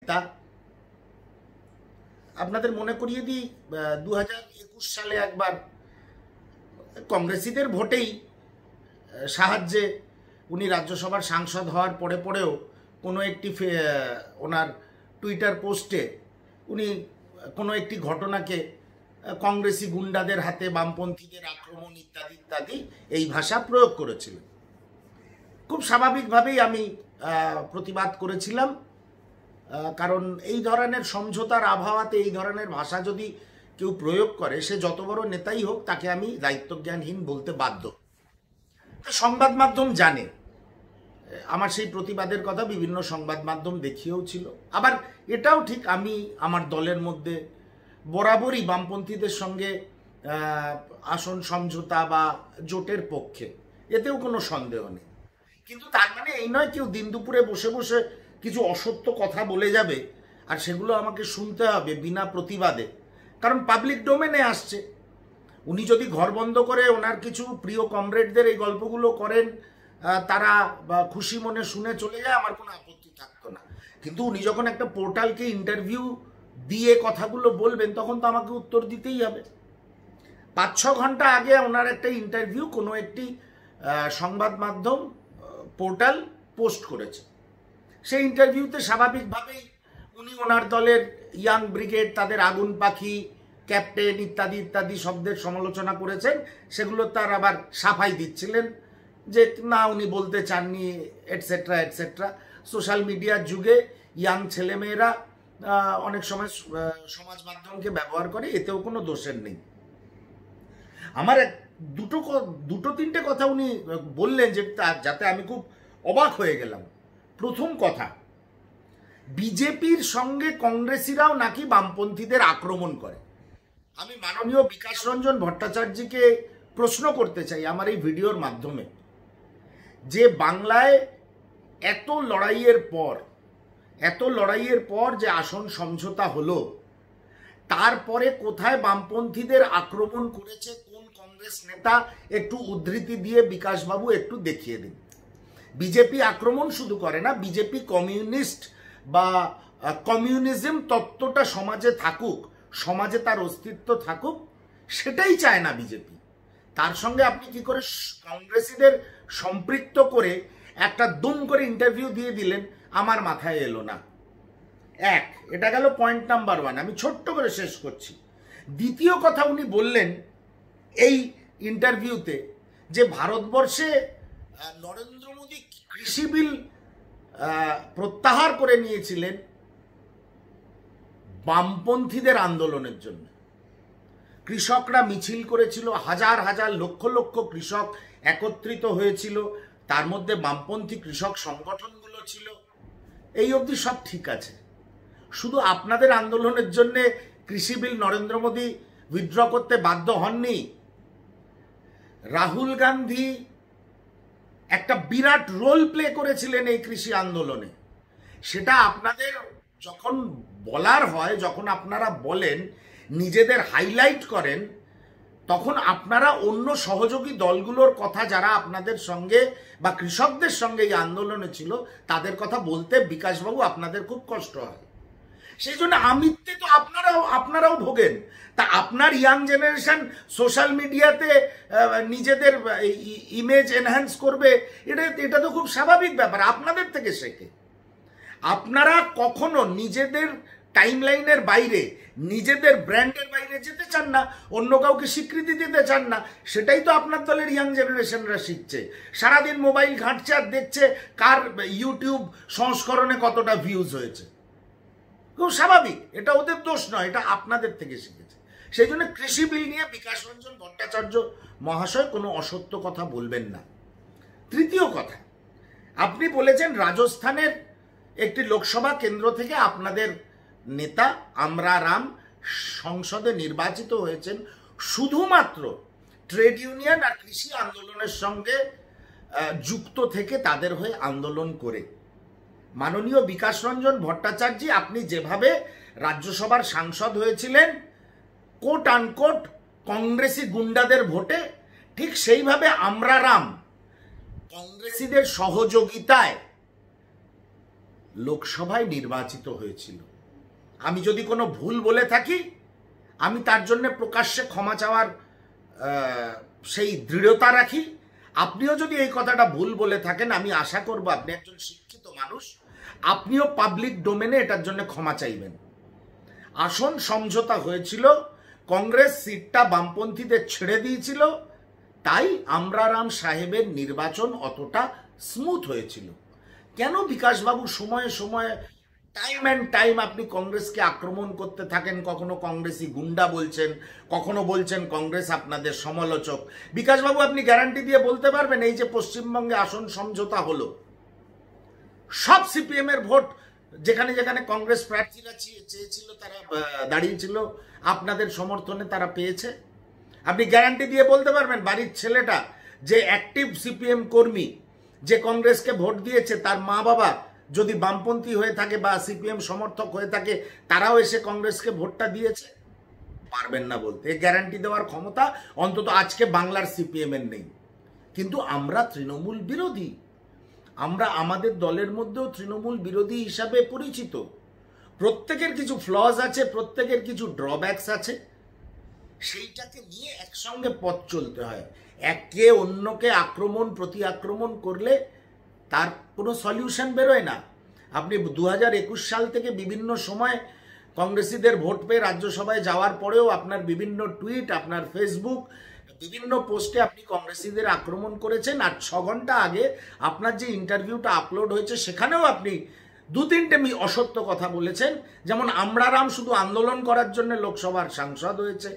নেতা। আপনাদের মনে করিয়ে দিই, 2021 সালে একবার কংগ্রেসীদের ভোটেই সাহায্যে উনি রাজ্যসভার সাংসদ হওয়ার পরেও কোনো একটি ওনার টুইটার পোস্টে উনি কোনো একটি ঘটনাকে কংগ্রেসি গুন্ডাদের হাতে বামপন্থীদের আক্রমণ ইত্যাদি ইত্যাদি এই ভাষা প্রয়োগ করেছিলেন। খুব স্বাভাবিকভাবেই আমি প্রতিবাদ করেছিলাম, কারণ এই ধরনের সমঝোতার আবহাওয়াতে এই ধরনের ভাষা যদি কেউ প্রয়োগ করে, সে যত বড় নেতাই হোক, তাকে আমি দায়িত্বজ্ঞানহীন বলতে বাধ্য। সংবাদ মাধ্যম জানে, আমার সেই প্রতিবাদের কথা বিভিন্ন সংবাদ মাধ্যম দেখিয়েও ছিল। আবার এটাও ঠিক, আমি আমার দলের মধ্যে বরাবরই বামপন্থীদের সঙ্গে আসন সমঝোতা বা জোটের পক্ষে, এতেও কোনো সন্দেহ নেই। কিন্তু তার মানে এই নয় কেউ দিন দুপুরে বসে বসে কিছু অসত্য কথা বলে যাবে আর সেগুলো আমাকে শুনতে হবে বিনা প্রতিবাদে, কারণ পাবলিক ডোমেনে আসছে। উনি যদি ঘর বন্ধ করে ওনার কিছু প্রিয় কমরেডদের এই গল্পগুলো করেন, তারা খুশি মনে শুনে চলে যায়, আমার কোনো আপত্তি থাকতো না। কিন্তু উনি যখন একটা পোর্টালকে ইন্টারভিউ দিয়ে কথাগুলো বলবেন, তখন তো আমাকে উত্তর দিতেই হবে। 5-6 ঘন্টা আগে ওনার একটা ইন্টারভিউ কোনো একটি সংবাদ মাধ্যম পোর্টাল পোস্ট করেছে। সেই ইন্টারভিউতে স্বাভাবিকভাবেই উনি ওনার দলের ইয়াং ব্রিগেড, তাদের আগুন পাখি, ক্যাপ্টেন ইত্যাদি ইত্যাদি শব্দের সমালোচনা করেছেন। সেগুলো তার আবার সাফাই দিচ্ছিলেন যে না, উনি বলতে চাননি, এটসেট্রা এটসেট্রা। সোশ্যাল মিডিয়ার যুগে ইয়াং ছেলেমেয়েরা অনেক সময় সমাজ মাধ্যমকে ব্যবহার করে, এতেও কোনো দোষের নেই। আমার দুটো তিনটে কথা উনি বললেন যে যাতে আমি খুব অবাক হয়ে গেলাম। প্রথম কথা, বিজেপির সঙ্গে কংগ্রেসিরাও নাকি বামপন্থীদের আক্রমণ করে। আমি মাননীয় বিকাশ রঞ্জন ভট্টাচার্যকে প্রশ্ন করতে চাই আমার এই ভিডিওর মাধ্যমে, যে বাংলায় এত লড়াইয়ের পর যে আসন সমঝোতা হলো, তারপরে কোথায় বামপন্থীদের আক্রমণ করেছে কোন কংগ্রেস নেতা, একটু উদ্ধৃতি দিয়ে বিকাশবাবু একটু দেখিয়ে দিন। বিজেপি আক্রমণ শুধু করে না, বিজেপি কমিউনিস্ট বা কমিউনিজম তত্ত্বটা সমাজে থাকুক, সমাজে তার অস্তিত্ব থাকুক, সেটাই চায় না বিজেপি। তার সঙ্গে আপনি কি করে কংগ্রেসীদের সম্পৃক্ত করে একটা দুম করে ইন্টারভিউ দিয়ে দিলেন, আমার মাথায় এলো না। এটা গেল পয়েন্ট নাম্বার 1। আমি ছোট্ট করে শেষ করছি। দ্বিতীয় কথা, উনি বললেন এই ইন্টারভিউতে যে ভারতবর্ষে নরেন্দ্র মোদী কৃষি বিল প্রত্যাহার করে নিয়েছিলেন বামপন্থীদের আন্দোলনের জন্য। কৃষকরা মিছিল করেছিল, হাজার হাজার লক্ষ লক্ষ কৃষক একত্রিত হয়েছিল, তার মধ্যে বামপন্থী কৃষক সংগঠনগুলো ছিল। এই অবধি সব ঠিক আছে। শুধু আপনাদের আন্দোলনের জন্য কৃষি বিল নরেন্দ্র মোদী উইথড্র করতে বাধ্য হননি। রাহুল গান্ধী একটা বিরাট রোল প্লে করেছিলেন এই কৃষি আন্দোলনে। সেটা আপনাদের যখন বলার হয়, যখন আপনারা বলেন, নিজেদের হাইলাইট করেন, তখন আপনারা অন্য সহযোগী দলগুলোর কথা, যারা আপনাদের সঙ্গে বা কৃষকদের সঙ্গে এই আন্দোলনে ছিল, তাদের কথা বলতে বিকাশবাবু আপনাদের খুব কষ্ট হয়। সেই জন্য আমিত্বে তো আপনারাও ভোগেন। তা আপনার ইয়াং জেনারেশন সোশ্যাল মিডিয়াতে নিজেদের ইমেজ এনহ্যান্স করবে, এটা তো খুব স্বাভাবিক ব্যাপার, আপনাদের থেকে শেখে। আপনারা কখনো নিজেদের টাইমলাইনের বাইরে, নিজেদের ব্র্যান্ডের বাইরে যেতে চান না, অন্য কাউকে স্বীকৃতি দিতে চান না। সেটাই তো আপনার দলের ইয়াং জেনারেশনরা শিখছে। সারাদিন মোবাইল ঘাঁটছে আর দেখছে কার ইউটিউব সংস্করণে কতটা ভিউজ হয়েছে। খুব স্বাভাবিক, এটা ওদের দোষ নয়, এটা আপনাদের থেকে শিখেছে। সেই জন্য কৃষি বিল নিয়ে বিকাশ রঞ্জন ভট্টাচার্য মহাশয় কোনো অসত্য কথা বলবেন না। তৃতীয় কথা, আপনি বলেছেন রাজস্থানের একটি লোকসভা কেন্দ্র থেকে আপনাদের নেতা আমরা রাম সংসদে নির্বাচিত হয়েছেন শুধুমাত্র ট্রেড ইউনিয়ন আর কৃষি আন্দোলনের সঙ্গে যুক্ত থেকে, তাদের হয়ে আন্দোলন করে। মাননীয় বিকাশ রঞ্জন ভট্টাচার্য, আপনি যেভাবে রাজ্যসভার সাংসদ হয়েছিলেন কোট আনকোট কংগ্রেসি গুন্ডাদের ভোটে, ঠিক সেইভাবে আমরা রাম কংগ্রেসীদের সহযোগিতায় লোকসভায় নির্বাচিত হয়েছিল। আমি যদি কোনো ভুল বলে থাকি, আমি তার জন্য প্রকাশ্যে ক্ষমা চাওয়ার সেই দৃঢ়তা রাখি। আপনিও যদি এই কথাটা ভুল বলে থাকেন, আমি আশা করব আপনি একজন শিক্ষিত মানুষ, আপনিও পাবলিক ডোমেনে এটার জন্য ক্ষমা চাইবেন। আসন সমঝোতা হয়েছিল, কংগ্রেস সিটটা বামপন্থীদের ছেড়ে দিয়েছিল, তাই আমরারাম সাহেবের নির্বাচন অতটা স্মুথ হয়েছিল। কেন বিকাশবাবু সময়ে সময়ে টাইম অ্যান্ড টাইম আপনি কংগ্রেসকে আক্রমণ করতে থাকেন? কখনো কংগ্রেসি গুন্ডা বলছেন, কখনো বলছেন কংগ্রেস আপনাদের সমালোচক। বিকাশবাবু, আপনি গ্যারান্টি দিয়ে বলতে পারবেন এই যে পশ্চিমবঙ্গে আসন সমঝোতা হলো, সব সিপিএম এর ভোট যেখানে যেখানে কংগ্রেস প্রার্থীরা চেয়েছিল, তারা দাঁড়িয়েছিল, আপনাদের সমর্থনে তারা পেয়েছে? আপনি গ্যারান্টি দিয়ে বলতে পারবেন বাড়ির ছেলেটা যে অ্যাক্টিভ সিপিএম কর্মী, যে কংগ্রেসকে ভোট দিয়েছে, তার মা বাবা যদি বামপন্থী হয়ে থাকে বা সিপিএম সমর্থক হয়ে থাকে, তারাও এসে কংগ্রেসকে ভোটটা দিয়েছে? পারবেন না বলতে। গ্যারান্টি দেওয়ার ক্ষমতা অন্তত আজকে বাংলার সিপিএম এর নেই। কিন্তু আমরা তৃণমূল বিরোধী, আমরা আমাদের দলের মধ্যেও তৃণমূল বিরোধী হিসাবে পরিচিত। প্রত্যেকের কিছু ফ্লজ আছে, প্রত্যেকের কিছু ড্রব্যাকস আছে, সেইটাকে নিয়ে একসঙ্গে পথ চলতে হয়। একে অন্যকে আক্রমণ প্রতি আক্রমণ করলে তার কোনো সলিউশন বেরোয় না। আপনি 2021 সাল থেকে বিভিন্ন সময় কংগ্রেসিদের ভোট পেয়ে রাজ্যসভায় যাওয়ার পরেও আপনার বিভিন্ন টুইট, আপনার ফেসবুক, বিভিন্ন পোস্টে আপনি কংগ্রেসিদের আক্রমণ করেছেন। আর 6 ঘন্টা আগে আপনার যে ইন্টারভিউটা আপলোড হয়েছে, সেখানেও আপনি 2-3টে অসত্য কথা বলেছেন। যেমন আমরারাম শুধু আন্দোলন করার জন্য লোকসভার সাংসদ হয়েছে,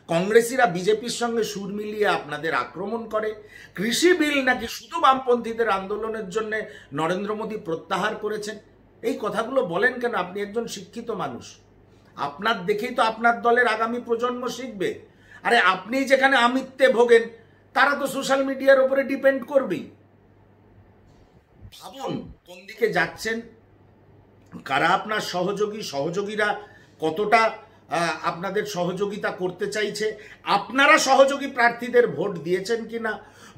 কংগ্রেসিরা বিজেপির সঙ্গে সুর মিলিয়ে আপনাদের আক্রমণ করে, কৃষি বিল নাকি শুধু বামপন্থীদের আন্দোলনের জন্য নরেন্দ্র মোদী প্রত্যাহার করেছেন। এই কথাগুলো বলেন কেন? আপনি একজন শিক্ষিত মানুষ, আপনার দেখেই তো আপনার দলের আগামী প্রজন্ম শিখবে। আরে আপনি যেখানে আমিত্বে ভোগেন, তারা তো সোশ্যাল মিডিয়ার উপরে ডিপেন্ড করবেই। ভাবুন কোন দিকে যাচ্ছেন, কারা আপনার সহযোগীরা কতটা আপনাদের সহযোগিতা করতে চাইছে, আপনারা সহযোগী প্রার্থীদের ভোট দিয়েছেন কিনা,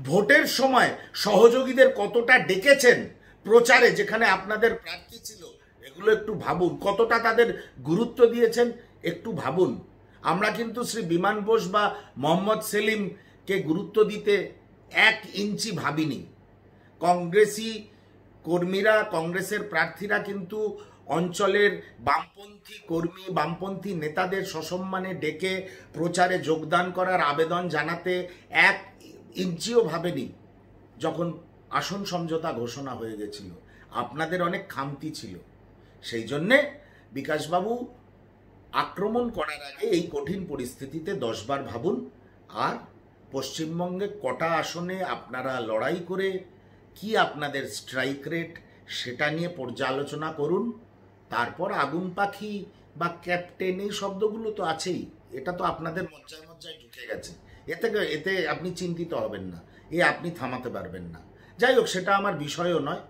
ভোটের সময় সহযোগীদের কতটা ডেকেছেন প্রচারে যেখানে আপনাদের প্রার্থী ছিল, এগুলো একটু ভাবুন। কতটা তাদের গুরুত্ব দিয়েছেন একটু ভাবুন। আমরা কিন্তু শ্রী বিমান বোস বা মোহাম্মদ সেলিমকে গুরুত্ব দিতে 1 ইঞ্চি ভাবিনি। কংগ্রেসি কর্মীরা, কংগ্রেসের প্রার্থীরা কিন্তু অঞ্চলের বামপন্থী কর্মী, বামপন্থী নেতাদের সসম্মানে ডেকে প্রচারে যোগদান করার আবেদন জানাতে 1 ইঞ্চিও ভাবেনি যখন আসন সমঝোতা ঘোষণা হয়ে গেছিল। আপনাদের অনেক খামতি ছিল। সেই জন্যে বিকাশবাবু, আক্রমণ করার আগে এই কঠিন পরিস্থিতিতে 10 বার ভাবুন। আর পশ্চিমবঙ্গে কটা আসনে আপনারা লড়াই করে কি আপনাদের স্ট্রাইক রেট, সেটা নিয়ে পর্যালোচনা করুন। তারপর আগুন পাখি বা ক্যাপ্টেন, এই শব্দগুলো তো আছেই, এটা তো আপনাদের মজ্জায় মজ্জায় ঢুকে গেছে। এতে আপনি চিন্তিত হবেন না, আপনি থামাতে পারবেন না। যাই হোক, সেটা আমার বিষয়ও নয়।